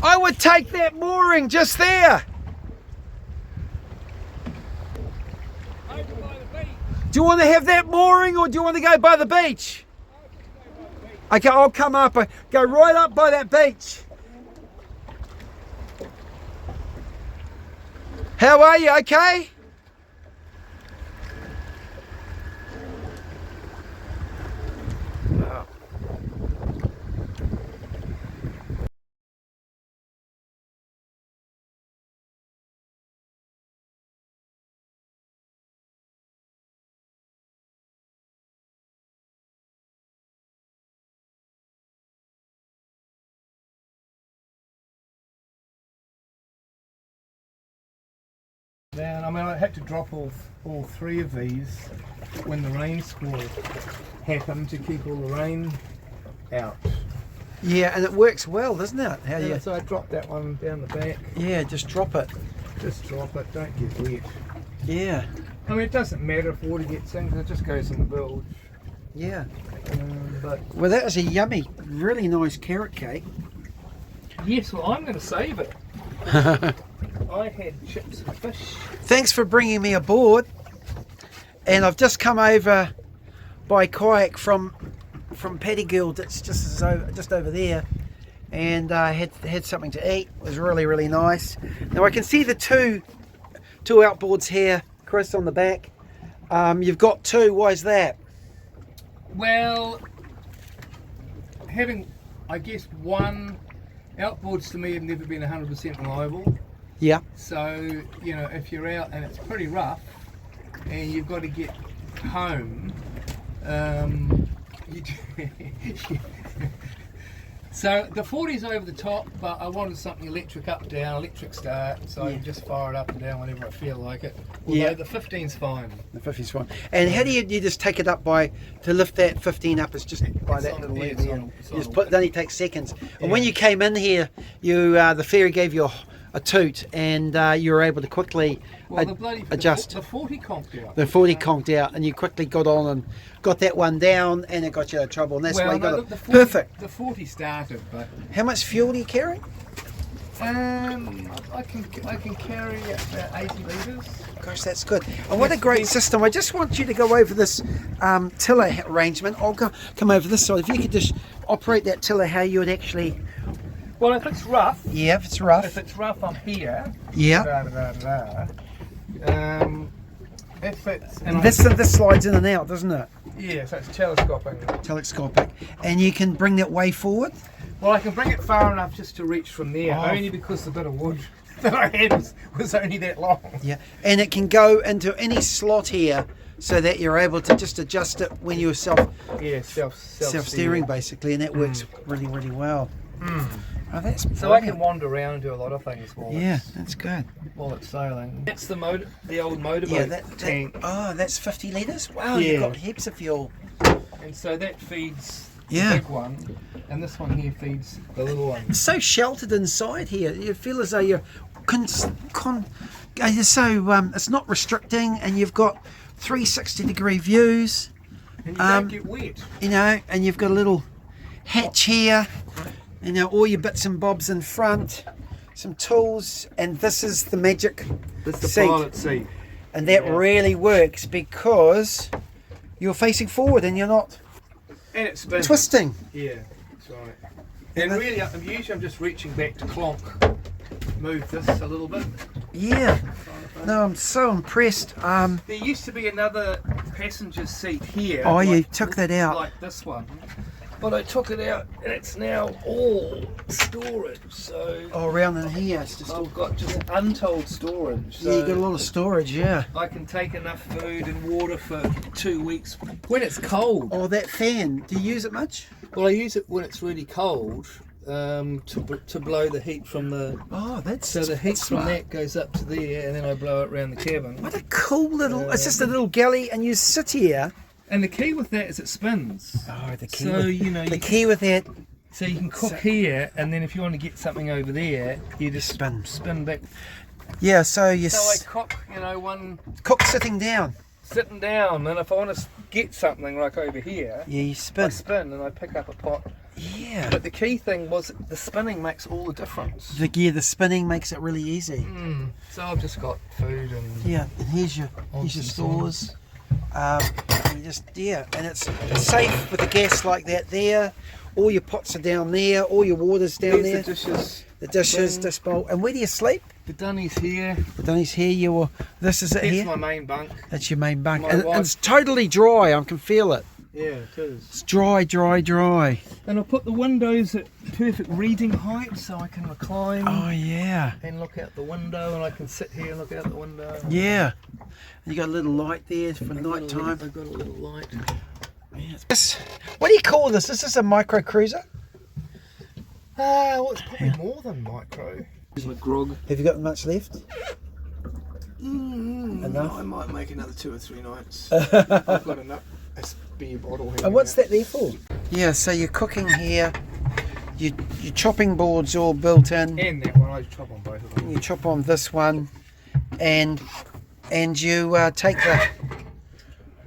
I would take that mooring just there. Over by the beach. Do you want to have that mooring or do you want to go by the beach? Okay, I'll come up. Go right up by that beach. How are you? Okay? Then, I mean, I had to drop all three of these when the rain squall happened to keep all the rain out. Yeah, and it works well, doesn't it? How Yeah, you? so I dropped that one down the back. Yeah, just drop it. Just drop it, don't get wet. Yeah, I mean, it doesn't matter if water gets in, 'cause it just goes in the bilge. yeah. But Well, that was a yummy, really nice carrot cake. yes, well, I'm going to save it. I had chips and fish. Thanks for bringing me aboard. And I've just come over by kayak from Pettigrew. That's just over there, and I had something to eat. It was really, really nice. Now I can see the two outboards here, Chris, on the back. You've got two. Why is that? Well, having, I guess, one outboards to me have never been 100% reliable. Yeah. So, you know, if you're out and it's pretty rough and you've got to get home, so the 40's over the top, but I wanted something electric up, down, electric start, so I can just fire it up and down whenever I feel like it. Although the 15's fine. The 50's fine. And how do you just take it up to lift that 15 up? It's just by that little lever. You just put. It only takes seconds. And when you came in here, the ferry gave you a toot, and you were able to quickly adjust. The 40 conked out. The 40 conked out, and you quickly got on and got that one down, and it got you out of trouble. And that's why you got it. The 40, Perfect. The 40 started, but how much fuel do you carry? I can carry about 80 litres. Gosh, that's good. And what a great system. I just want you to go over this tiller arrangement. I'll come over this side. If you could just operate that tiller, how you would actually... Well, if it's rough... Yeah, if it's rough. If it's rough, I'm here. Yeah. If it's... This slides in and out, doesn't it? Yeah, so it's telescoping. Telescopic. And you can bring that way forward? Well, I can bring it far enough just to reach from there, only because the bit of wood that I had was only that long. Yeah, and it can go into any slot here so that you're able to just adjust it when you're self-steering basically, and that works really, really well. Oh, that's brilliant. So I can wander around and do a lot of things that's good. While it's sailing. That's the old motorboat tank. That's 50 litres? Wow, you've got heaps of fuel. And so that feeds the big one, and this one here feeds the little one. It's so sheltered inside here. You feel as though you're it's not restricting, and you've got 360-degree views. And you don't get wet. You know, and you've got a little hatch here. You know, all your bits and bobs in front, some tools, and this is the magic seat. Pilot seat. And that really works because you're facing forward and you're not twisting. Yeah, that's right. And really, usually I'm just reaching back to clonk, move this a little bit. Yeah. No, I'm so impressed. There used to be another passenger seat here. Oh, you took that out. Like this one. But I took it out and it's now all storage, so... Oh, around in here, it's just... I've got just untold storage. So yeah, you've got a lot of storage, yeah. I can take enough food and water for 2 weeks when it's cold. Oh, that fan, do you use it much? Well, I use it when it's really cold to blow the heat from the... Oh, that's So the heat smart. from that goes up to there and then I blow it around the cabin. What a cool little... it's just a little galley and you sit here. And the key with that is it spins. Oh, the key. So, you know... The key with that... So you can cook here, and then if you want to get something over there, you just spin back. Yeah, so you... So I cook, you know, one... Cook sitting down. Sitting down, and if I want to get something like over here... Yeah, you spin. I spin, and I pick up a pot Yeah. But the key thing was the spinning makes all the difference. The spinning makes it really easy. So I've just got food and Yeah, and here's your stores. And and it's safe with the gas like that there. All your pots are down there. All your water's down there. The dishes. Dish bowl. And where do you sleep? The dunny's here. The dunny's here. This is it here. That's my main bunk. That's your main bunk. My And wife- it's totally dry. I can feel it. Yeah, it is. It's dry. And I put the windows at perfect reading height so I can recline Oh yeah. and look out the window, and I can sit here and look out the window. Yeah. And you got a little light there for night time. I've got a little light. What do you call this? Is this a micro cruiser? Well, it's probably more than micro. Here's my grog. Have you got much left? Enough? I might make another 2 or 3 nights. I've got enough. A beer bottle here. And what's that there for? Yeah, so you're cooking here. Your chopping board's all built in. And that one, I chop on both of them. You chop on this one, and you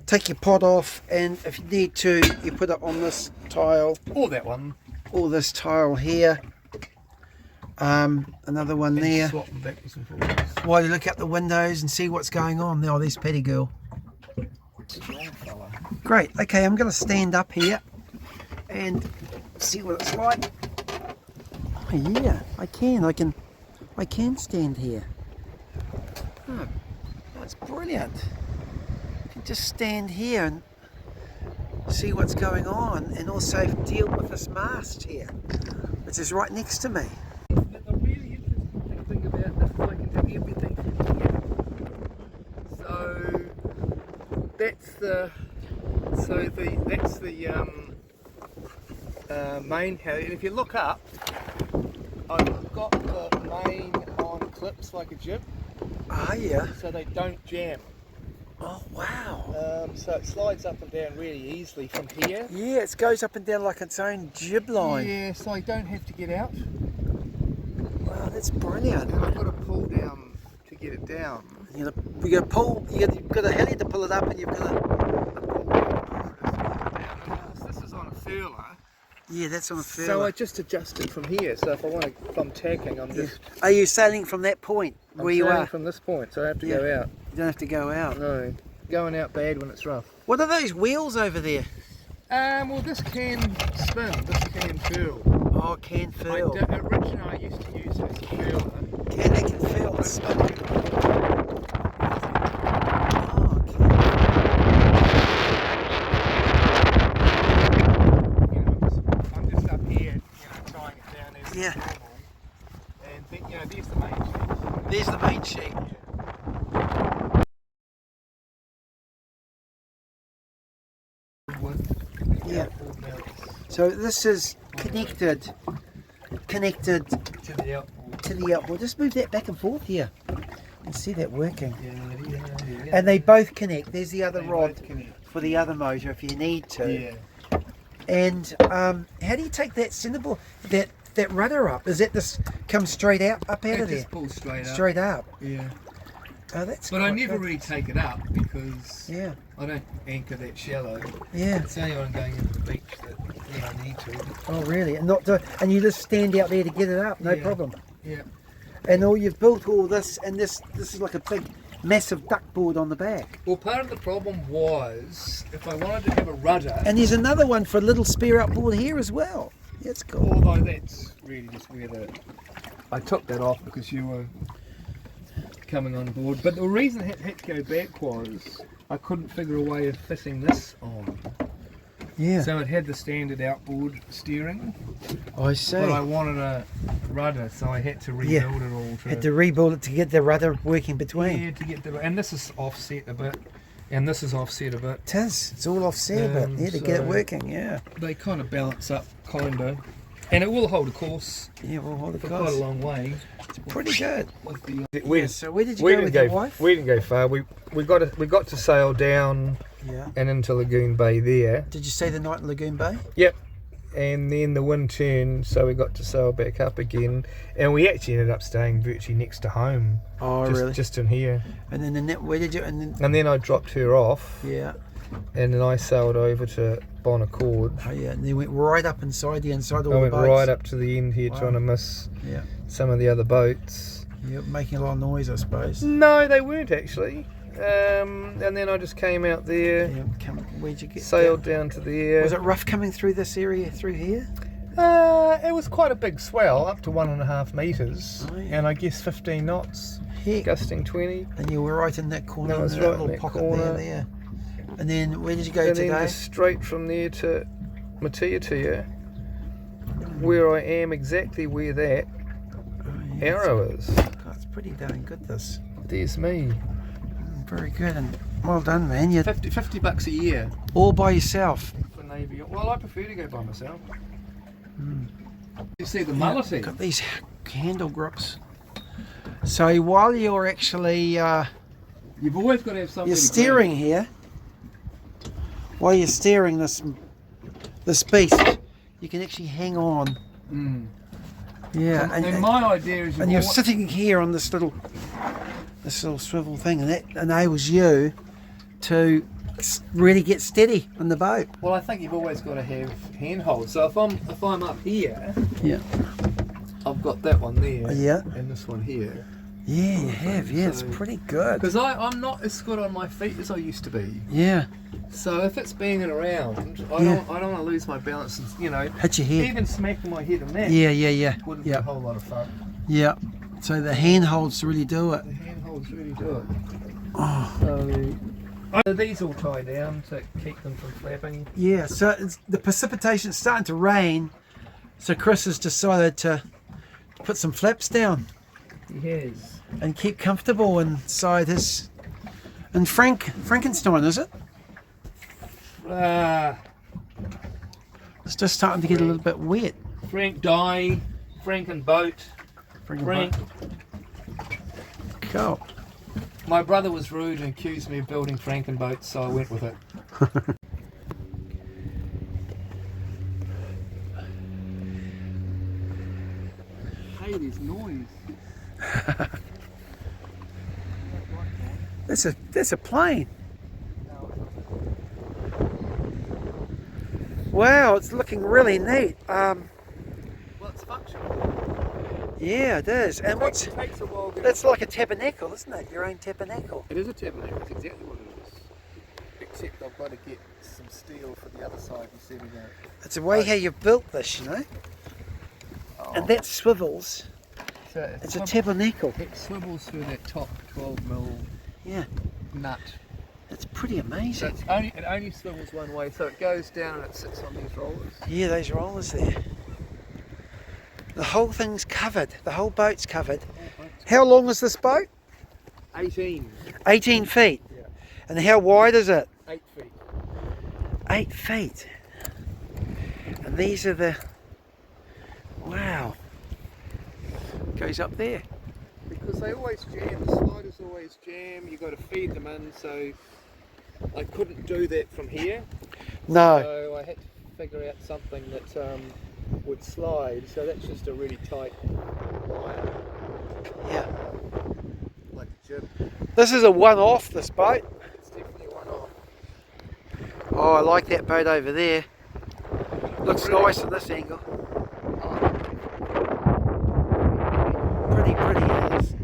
take your pot off, and if you need to, you put it on this tile. Or that one. Or this tile here. Another one And there. swap them backwards and forwards. While you look out the windows and see what's going on. Now, there's Petty Girl. Strong fella. Great. Okay, I'm going to stand up here and see what it's like. Oh yeah, I can stand here. Oh, that's brilliant. You can just stand here and see what's going on, and also deal with this mast here, which is right next to me. The really interesting thing about this is I can do everything from here. So that's the main house. And if you look up, I've got the main on clips like a jib. Ah yeah. So they don't jam. Oh wow. So it slides up and down really easily from here. Yeah, it goes up and down like its own jib line. Yeah, so I don't have to get out. Wow, that's brilliant. And I've got to pull down to get it down. You've got a heli to pull it up, and you've got to Pull down. This is on a furler. Yeah, that's on a furler. So I just adjust it from here. So if I'm tacking, I'm just Are you sailing from that point where you sailing are? from this point, so I have to go out. You don't have to go out. No, going out bad when it's rough. What are those wheels over there? Well, this can spin. This can furl. Oh, can furl. Originally, I used to use it as a furler. They can furl and spin. Oh, I'm just up here, tying it down as Yeah. normal. And then, there's the main sheet. There's the main sheet. Yeah. So this is connected To the outboard. to the outboard. Just move that back and forth here. You can see that working. Yeah. And they both connect. There's the other They rod both connect. for the other motor if you need to. Yeah. And how do you take that centerboard, that rudder up? Is that this come straight up out It of there? just pulls straight up. Straight up. Yeah. Oh, that's. But I quite never good. really take it up because Yeah. I don't anchor that shallow. Yeah. It's only when I'm going into the beach that I need to. Oh, really? And and you just stand out there to get it up, no Yeah. problem. Yeah. And you've built all this, and this is like a big, massive duckboard on the back. Well, part of the problem was if I wanted to have a rudder, And there's another one for a little spare outboard here as well. That's cool. although that's really just where I took that off because you were coming on board. But the reason it had to go back was I couldn't figure a way of fitting this on. Yeah. So it had the standard outboard steering, I see. but I wanted a rudder, so I had to rebuild it all. Had to rebuild it to get the rudder working between. Yeah, to get the, and this is offset a bit, and this is offset a bit. It is. It's all offset a bit. Yeah, to get it so- working. Yeah. They kind of balance up, kinda, and it will hold a course Yeah. Well, hold the for quite a long way. It's pretty good. With the, Yeah, so where did you go with your wife? We didn't go far. We got to sail down Yeah. and into Lagoon Bay there. Did you stay the night in Lagoon Bay? Yep. And then the wind turned, so we got to sail back up again. And we actually ended up staying virtually next to home. Oh, just, really? Just in here. And then where did you? And then And then I dropped her off. yeah. and then I sailed over to Bon Accord. Oh yeah, and they went right up inside the inside all I the went boats. right up to the end here, Wow. trying to miss Yeah. some of the other boats. Yeah, making a lot of noise, I suppose. No, they weren't actually. And then I just came out there, Yeah, where'd you get? sailed down to there. Was it rough coming through this area through here? It was quite a big swell, up to 1.5 metres, Oh, yeah. and I guess 15 knots, Heck. gusting 20. And you were right in that corner, I in was that right in little that pocket corner. there. And then where did you go And today? then just straight from there to Matiatia, where I am exactly where that Oh, yeah, arrow is. God, it's pretty darn good. This. There's me. Very good and well done, man. You're 50 bucks a year all by yourself. for Navy. Well, I prefer to go by myself. Mm. You see the Yeah, mulleting? got these handle grips. So while you're actually You've always got to have something. you're steering here, while you're steering this beast, you can actually hang on. Mm. Yeah, And my idea is, and you're sitting here on this little swivel thing, and that enables you to really get steady on the boat. well, I think you've always got to have handholds. So if I'm up here, Yeah. I've got that one there, Yeah. and this one here. Yeah, you have. Yeah, it's So- pretty good. Because I'm not as good on my feet as I used to be. Yeah, So if it's banging around, I Yeah. don't want to lose my balance. And, hit your head. even smacking my head on that Yeah. wouldn't be a Yeah, whole lot of fun. yeah. So the handholds really do it. The handholds really do it. Oh. So these all tie down to keep them from flapping. Yeah, so the precipitation's starting to rain, so Chris has decided to put some flaps down He has. and keep comfortable inside his. And Frankenstein, is it? It's just starting to get a little bit wet. Frank Die, FrankinBoat. Frank. Cool. My brother was rude and accused me of building FrankinBoats, so I went with it. Hey, there's noise. That's a plane. Wow, it's looking really neat. Well, it's functional. Yeah, it is. And what's It takes a while. that's like a tabernacle, isn't it? Your own tabernacle. It is a tabernacle. It's exactly what it is. Except I've got to get some steel for the other side instead of that. It's the way how you've built this, you know. And that swivels. So It's a tabernacle. It swivels through that top 12mm Yeah, nut. it's pretty So amazing. it only swivels one way, so it goes down and it sits on these rollers. Yeah, those rollers there. The whole thing's covered. The whole boat's covered. How long is this boat? 18. 18 feet. Yeah. And how wide is it? 8 feet. 8 feet. And these are the... Wow. Goes up there. Because they always jam, the sliders always jam, you've got to feed them in, so I couldn't do that from here. No. So I had to figure out something that would slide, so that's just a really tight wire, Yeah. like a jib. This is a one-off, this boat. It's definitely one off. Oh, I like that boat over there. Looks nice in this angle. Pretty as.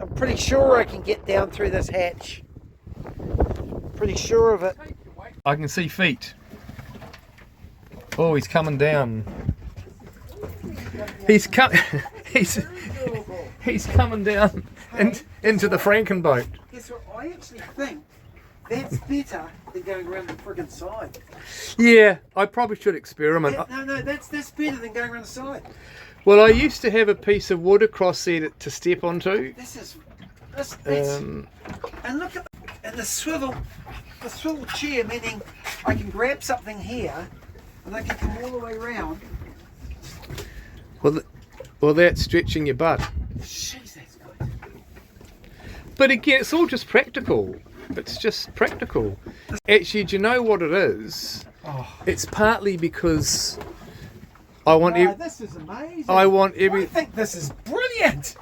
I'm pretty sure I can get down through this hatch. Pretty sure of it. I can see feet. Oh, he's coming down. He's he's coming down into the Frankenboat. Guess what? I actually think that's better than going around the friggin' side. Yeah, I probably should experiment. No, that's better than going around the side. Well, I used to have a piece of wood across there to step onto. This that's Um, and look at the swivel chair, meaning I can grab something here and I can come all the way around. well, that's stretching your butt. Jeez, that's good. But again, it's all just practical. It's just practical. Actually, do you know what it is? Oh, It's partly because I want this is amazing. I think this is brilliant.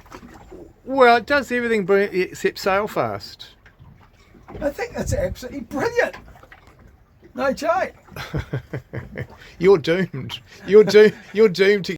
Well, it does everything except sail fast. I think that's absolutely brilliant. No joke. You're doomed. You're doomed to.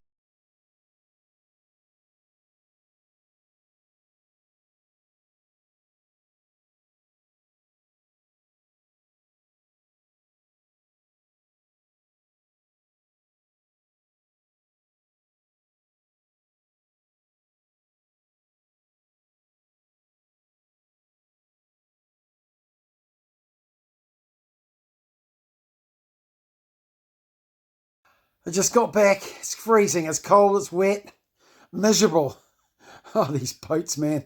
I just got back. It's freezing. It's cold. It's wet. Miserable. Oh, these boats, man.